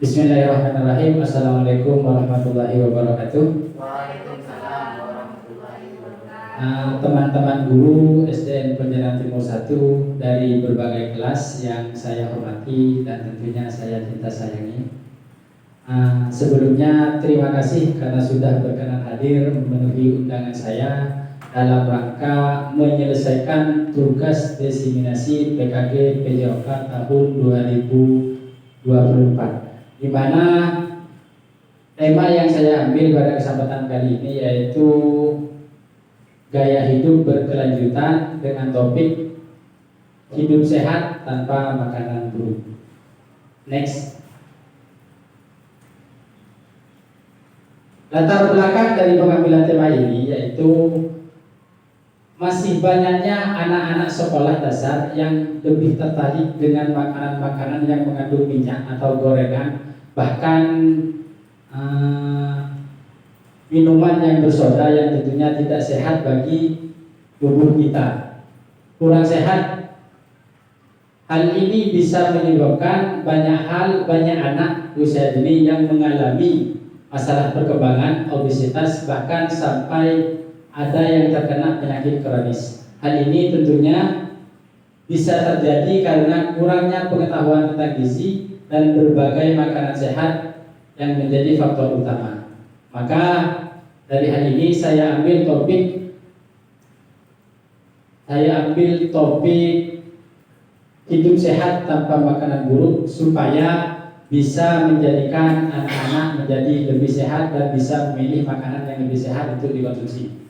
Bismillahirrahmanirrahim. Assalamualaikum warahmatullahi wabarakatuh. Waalaikumsalam warahmatullahi wabarakatuh. Teman-teman guru SDN Penjeran Timur 1 dari berbagai kelas yang saya hormati dan tentunya saya cinta sayangi. Sebelumnya terima kasih karena sudah berkenan hadir memenuhi undangan saya dalam rangka menyelesaikan tugas diseminasi PKG PJOK tahun 2024. Di mana tema yang saya ambil pada kesempatan kali ini yaitu gaya hidup berkelanjutan dengan topik hidup sehat tanpa makanan buruk. Next. Latar belakang dari pengambilan tema ini yaitu masih banyaknya anak-anak sekolah dasar yang lebih tertarik dengan makanan-makanan yang mengandung minyak atau gorengan, bahkan minuman yang bersoda yang tentunya tidak sehat bagi tubuh kita, kurang sehat. Hal ini bisa menyebabkan banyak anak usia dini yang mengalami masalah perkembangan, obesitas, bahkan sampai ada yang terkena penyakit kronis. Hal ini tentunya bisa terjadi karena kurangnya pengetahuan tentang gizi dan berbagai makanan sehat yang menjadi faktor utama. Maka dari hal ini saya ambil topik hidup sehat tanpa makanan buruk supaya bisa menjadikan anak-anak menjadi lebih sehat dan bisa memilih makanan yang lebih sehat untuk dikonsumsi.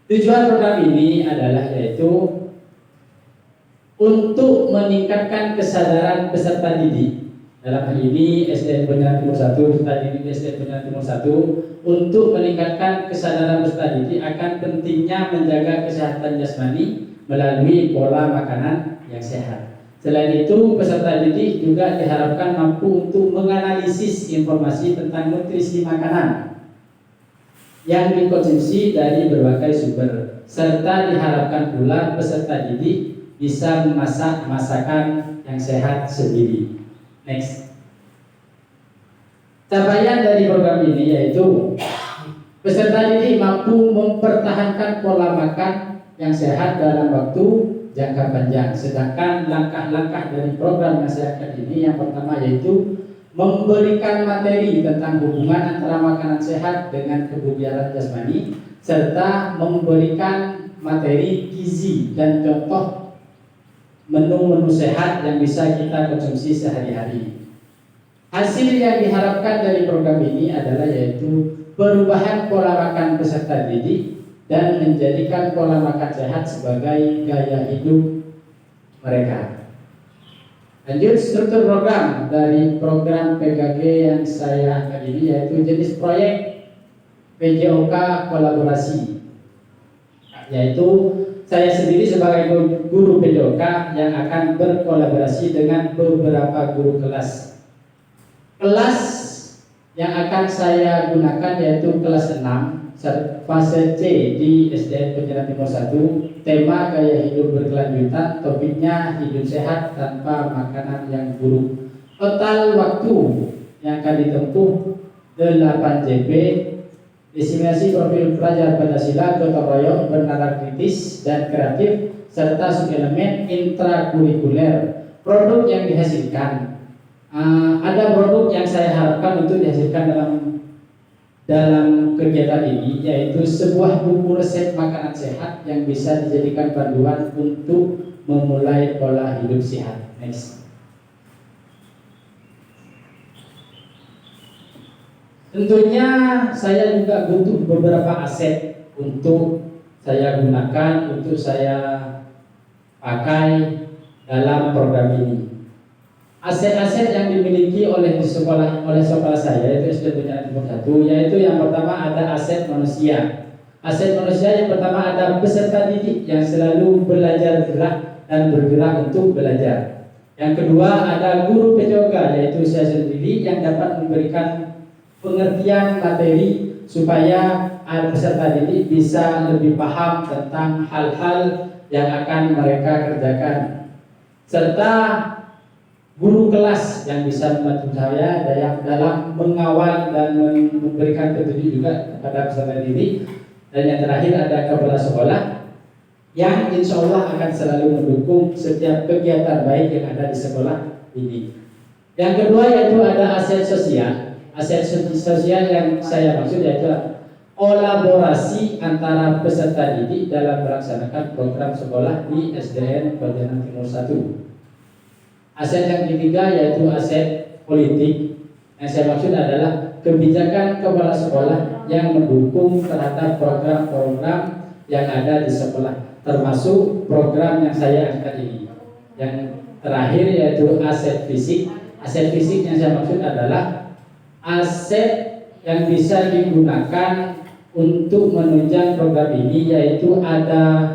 Tujuan program ini adalah yaitu untuk meningkatkan kesadaran peserta didik. Dalam hal ini SDN Penjeran Timur 1, peserta didik SDN Penjeran Timur 1 untuk meningkatkan kesadaran peserta didik akan pentingnya menjaga kesehatan jasmani melalui pola makanan yang sehat. Selain itu, peserta didik juga diharapkan mampu untuk menganalisis informasi tentang nutrisi makanan yang dikonsumsi dari berbagai sumber, serta diharapkan pula peserta didik bisa memasak masakan yang sehat sendiri. Next. Capaian dari program ini yaitu peserta didik mampu mempertahankan pola makan yang sehat dalam waktu jangka panjang. Sedangkan langkah-langkah dari program yang sehat ini yang pertama yaitu memberikan materi tentang hubungan antara makanan sehat dengan kebugaran jasmani, serta memberikan materi gizi dan contoh menu-menu sehat yang bisa kita konsumsi sehari-hari. Hasil yang diharapkan dari program ini adalah yaitu perubahan pola makan peserta didik dan menjadikan pola makan sehat sebagai gaya hidup mereka. Lanjut, struktur program dari program PKG yang saya angkat ini yaitu jenis proyek PJOK kolaborasi, yaitu saya sendiri sebagai guru PJOK yang akan berkolaborasi dengan beberapa guru kelas. Kelas yang akan saya gunakan yaitu kelas 6 fase C di SDN Penjeran Timur 1, tema gaya hidup berkelanjutan, topiknya hidup sehat tanpa makanan yang buruk. Total waktu yang akan ditempuh 8 JP, diseminasi profil pelajar Pancasila, gotong royong, bernalar kritis dan kreatif, serta subelemen intrakurikuler. Produk yang dihasilkan, ada produk yang saya harapkan untuk dihasilkan dalam kegiatan ini yaitu sebuah buku resep makanan sehat yang bisa dijadikan panduan untuk memulai pola hidup sehat. Next. Tentunya saya juga butuh beberapa aset untuk saya gunakan, untuk saya pakai dalam program ini. Aset-aset yang dimiliki oleh sekolah saya yaitu SDN Penjeran Timur 1, yaitu yang pertama ada aset manusia. Aset manusia yang pertama ada peserta didik yang selalu belajar gerak dan bergerak untuk belajar. Yang kedua ada guru PJOK yaitu saya sendiri yang dapat memberikan pengertian materi supaya peserta didik bisa lebih paham tentang hal-hal yang akan mereka kerjakan, serta guru kelas yang bisa membantu saya dalam mengawal dan memberikan petunjuk juga kepada peserta didik. Dan yang terakhir ada kepala sekolah yang insya Allah akan selalu mendukung setiap kegiatan baik yang ada di sekolah ini. Yang kedua yaitu ada aset sosial. Aset sosial yang saya maksud yaitu kolaborasi antara peserta didik dalam melaksanakan program sekolah di SDN Pontianak Timur 1. Aset yang ketiga yaitu aset politik. Yang saya maksud adalah kebijakan kepala sekolah yang mendukung terhadap program-program yang ada di sekolah, termasuk program yang saya angkat ini. Yang terakhir yaitu aset fisik. Aset fisik yang saya maksud adalah aset yang bisa digunakan untuk menunjang program ini, yaitu ada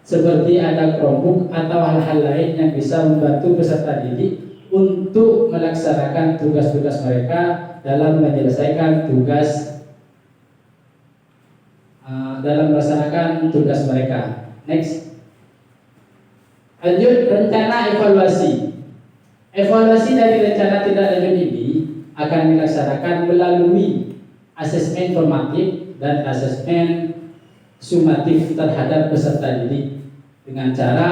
seperti ada Chromebook atau hal-hal lain yang bisa membantu peserta didik untuk melaksanakan tugas-tugas mereka dalam menyelesaikan tugas mereka. Next. Lanjut, rencana evaluasi. Evaluasi dari rencana tindak lanjut ini akan dilaksanakan melalui asesmen formatif dan asesmen sumatif terhadap peserta didik dengan cara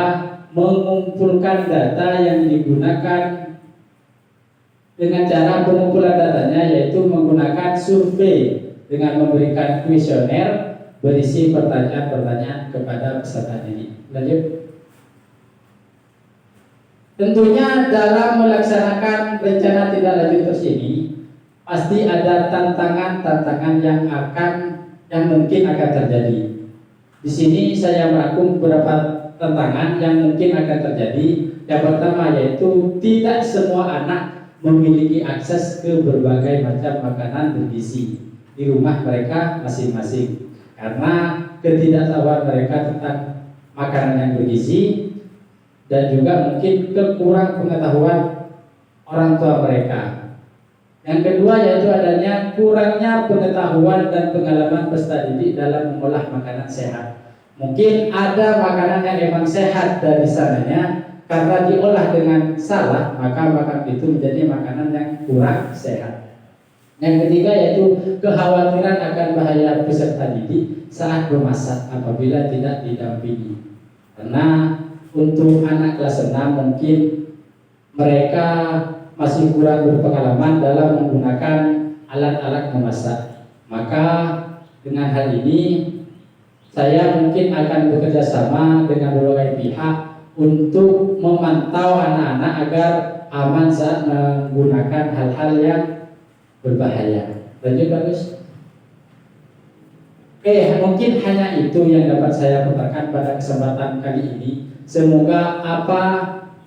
mengumpulkan data yang digunakan dengan cara pengumpulan datanya yaitu menggunakan survei dengan memberikan kuesioner berisi pertanyaan-pertanyaan kepada peserta didik. Lanjut. Tentunya dalam melaksanakan rencana tindak lanjut tersebut pasti ada tantangan-tantangan yang mungkin akan terjadi. Di sini saya merangkum beberapa tantangan yang mungkin akan terjadi. Yang pertama yaitu tidak semua anak memiliki akses ke berbagai macam makanan bergizi di rumah mereka masing-masing karena ketidaktahuan mereka tentang makanan yang bergizi dan juga mungkin kekurang pengetahuan orang tua mereka. Yang kedua yaitu adanya kurangnya pengetahuan dan pengalaman peserta didik dalam mengolah makanan sehat. Mungkin ada makanan yang memang sehat dari sananya, karena diolah dengan salah maka makanan itu menjadi makanan yang kurang sehat. Yang ketiga yaitu kekhawatiran akan bahaya peserta didik saat memasak apabila tidak didampingi. Karena untuk anak kelas 6 mungkin mereka masih kurang berpengalaman dalam menggunakan alat-alat memasak. Maka dengan hal ini saya mungkin akan bekerja sama dengan berbagai pihak untuk memantau anak-anak agar aman saat menggunakan hal-hal yang berbahaya. Lanjut bagus. Mungkin hanya itu yang dapat saya katakan pada kesempatan kali ini. Semoga apa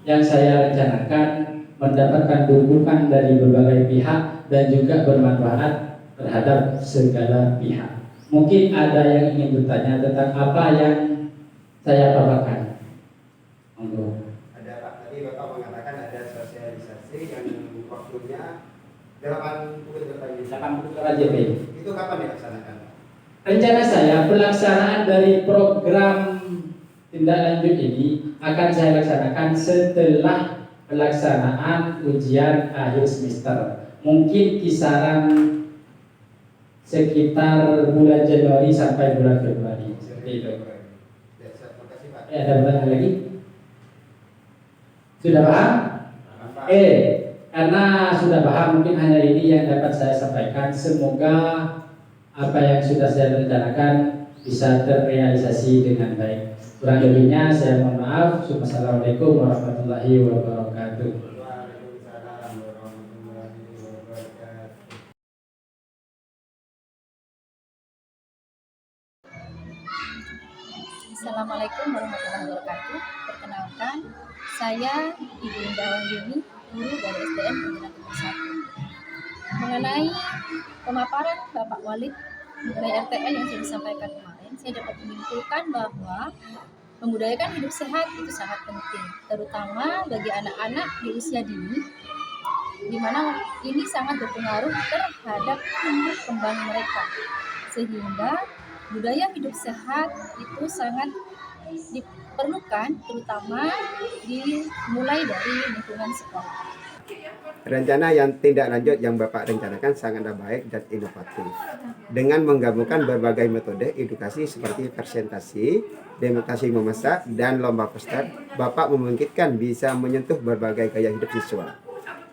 yang saya rencanakan mendapatkan dukungan dari berbagai pihak dan juga bermanfaat terhadap segala pihak. Mungkin ada yang ingin bertanya tentang apa yang saya paparkan. Monggo. Ada Pak, tadi Bapak mengatakan ada sosialisasi yang waktunya 80 KJP. Itu kapan dilaksanakan? Rencana saya pelaksanaan dari program tindak lanjut ini akan saya laksanakan setelah pelaksanaan ujian akhir semester. Mungkin kisaran sekitar bulan Januari sampai bulan Februari. Seperti itu. Ya, terima kasih Pak. Ada pertanyaan lagi? Sudah paham? Karena sudah paham, mungkin hanya ini yang dapat saya sampaikan. Semoga apa yang sudah saya rencanakan bisa terrealisasi dengan baik. Kurang lebihnya saya mohon maaf. Wassalamualaikum warahmatullahi wabarakatuh. Waalaikumsalam warahmatullahi wabarakatuh. Assalamualaikum warahmatullahi wabarakatuh. Perkenalkan, saya Ibu Indah Wahyuni, guru dari SDN Pontianak Timur 1. Mengenai pemaparan Bapak Walid mengenai RTL yang sudah disampaikan kemarin, saya dapat menyimpulkan bahwa membudayakan hidup sehat itu sangat penting, terutama bagi anak-anak di usia dini, di mana ini sangat berpengaruh terhadap tumbuh kembang mereka, sehingga budaya hidup sehat itu sangat diperlukan, terutama dimulai dari lingkungan sekolah. Rencana yang tindak lanjut yang Bapak rencanakan sangatlah baik dan inovatif. Dengan menggabungkan berbagai metode edukasi seperti presentasi, demonstrasi memasak, dan lomba poster, Bapak memungkinkan bisa menyentuh berbagai gaya hidup siswa.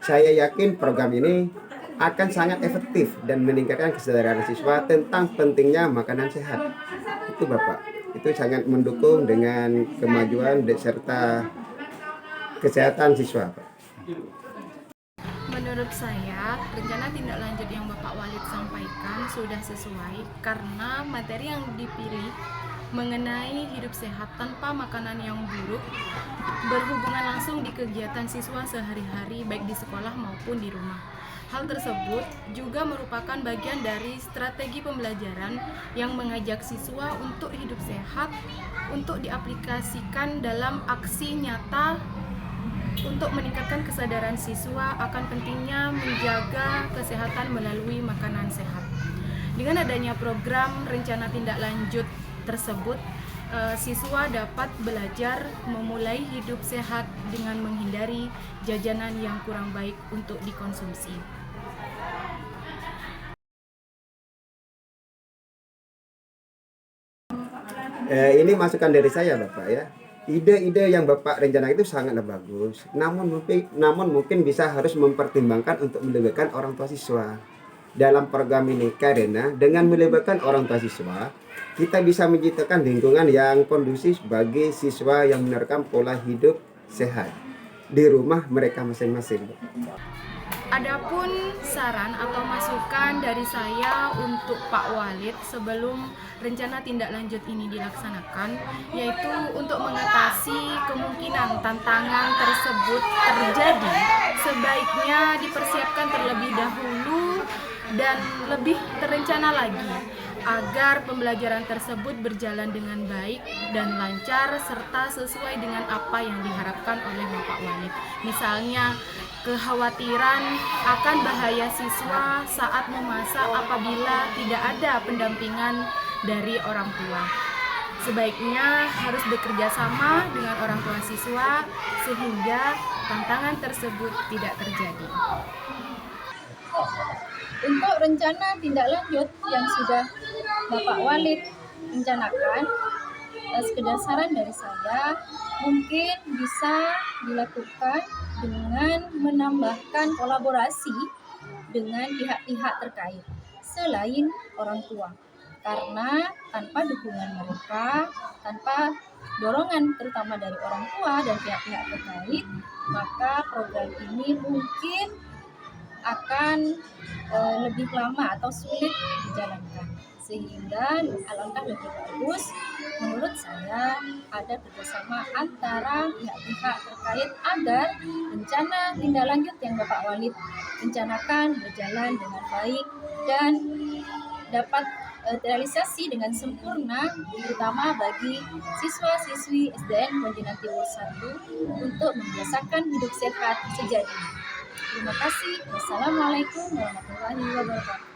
Saya yakin program ini akan sangat efektif dan meningkatkan kesadaran siswa tentang pentingnya makanan sehat. Itu Bapak, itu sangat mendukung dengan kemajuan serta kesehatan siswa, Pak. Menurut saya, rencana tindak lanjut yang Bapak Walid sampaikan sudah sesuai karena materi yang dipilih mengenai hidup sehat tanpa makanan yang buruk berhubungan langsung di kegiatan siswa sehari-hari baik di sekolah maupun di rumah. Hal tersebut juga merupakan bagian dari strategi pembelajaran yang mengajak siswa untuk hidup sehat untuk diaplikasikan dalam aksi nyata untuk meningkatkan kesadaran siswa akan pentingnya menjaga kesehatan melalui makanan sehat. Dengan adanya program rencana tindak lanjut tersebut, siswa dapat belajar memulai hidup sehat dengan menghindari jajanan yang kurang baik untuk dikonsumsi. Ini masukan dari saya, Bapak ya. Ide-ide yang Bapak rencanakan itu sangatlah bagus. Namun mungkin bisa harus mempertimbangkan untuk melibatkan orang tua siswa dalam program ini, karena dengan melibatkan orang tua siswa, kita bisa menciptakan lingkungan yang kondusif bagi siswa yang menerapkan pola hidup sehat di rumah mereka masing-masing. Adapun saran atau masukan dari saya untuk Pak Walid sebelum rencana tindak lanjut ini dilaksanakan, yaitu untuk mengatasi kemungkinan tantangan tersebut terjadi, sebaiknya dipersiapkan terlebih dahulu dan lebih terencana lagi agar pembelajaran tersebut berjalan dengan baik dan lancar serta sesuai dengan apa yang diharapkan oleh Bapak Walid. Misalnya, kekhawatiran akan bahaya siswa saat memasak apabila tidak ada pendampingan dari orang tua. Sebaiknya harus bekerja sama dengan orang tua siswa sehingga tantangan tersebut tidak terjadi. Untuk rencana tindak lanjut yang sudah Bapak Walid rencanakan, sekedar saran dari saya, mungkin bisa dilakukan dengan menambahkan kolaborasi dengan pihak-pihak terkait selain orang tua. Karena tanpa dukungan mereka, tanpa dorongan terutama dari orang tua dan pihak-pihak terkait, maka program ini mungkin akan lebih lama atau sulit dijalankan. Sehingga alangkah lebih bagus menurut saya ada kerjasama antara pihak-pihak terkait agar rencana tindak lanjut yang Bapak Walid rencanakan berjalan dengan baik dan dapat terrealisasi dengan sempurna, terutama bagi siswa-siswi SDN Pontianak Timur 1 untuk membiasakan hidup sehat sejak dini. Terima kasih. Wassalamualaikum warahmatullahi wabarakatuh.